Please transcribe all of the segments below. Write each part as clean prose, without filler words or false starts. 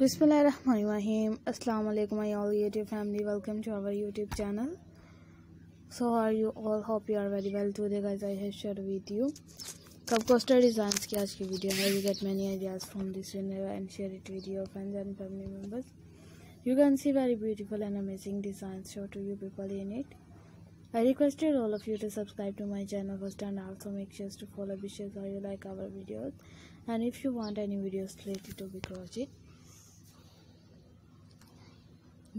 Bismillahirrahmanirrahim. Assalamu alaikum my all YouTube family. Welcome to our YouTube channel. So how are you all? Hope you are very well. Today guys I have shared with you cup coaster designs की आज की video है. You get many ideas from this video and share it with your friends and family members. You can see very beautiful and amazing designs show to you people in it. I requested all of you to subscribe to my channel first and also make sure to follow because you like our videos, and if you want any videos related to crochet,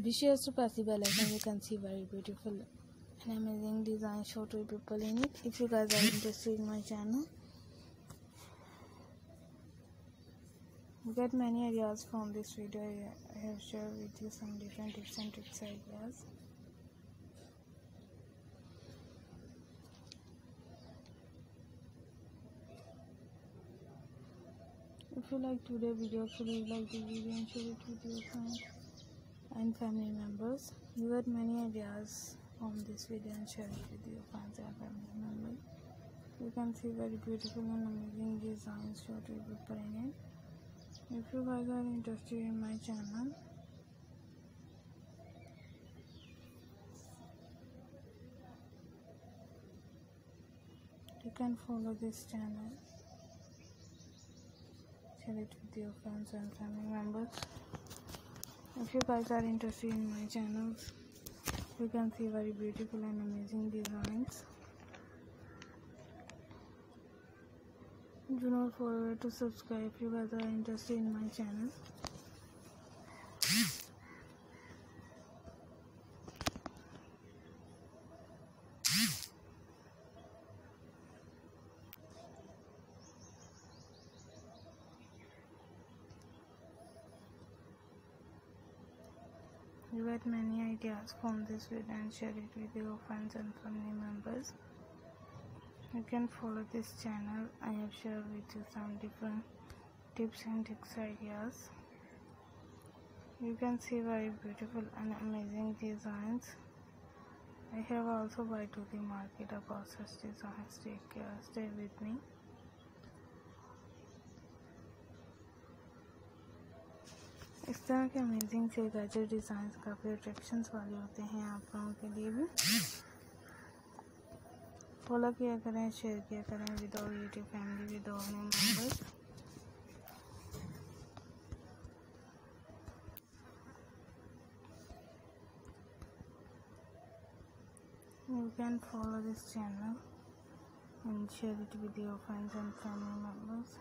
be sure to press the bell icon. You can see very beautiful and amazing design show to people in it. If you guys are interested in my channel, you get many ideas from this video. I have shared with you some different tips and tricks ideas. If you like today's video, please like the video and share it with your friends and family members. You got many ideas from this video and share it with your friends and family members. You can see very beautiful and amazing designs show to people in it. If you guys are interested in my channel, you can follow this channel, share it with your friends and family members. If you guys are interested in my channel, you can see very beautiful and amazing designs. Do not forget to subscribe if you guys are interested in my channel. You get many ideas from this video and share it with your friends and family members. You can follow this channel. I have shared with you some different tips and tricks ideas. You can see very beautiful and amazing designs. I have also buy to the market about such designs. Take care, stay with me. इस तरह के amazing से gadget designs काफ़ी attractions वाले होते हैं आप लोगों के लिए भी. फॉलो किया करें, शेयर किया करें with all YouTube family, with all members. You can follow this channel and share it with your friends and family members.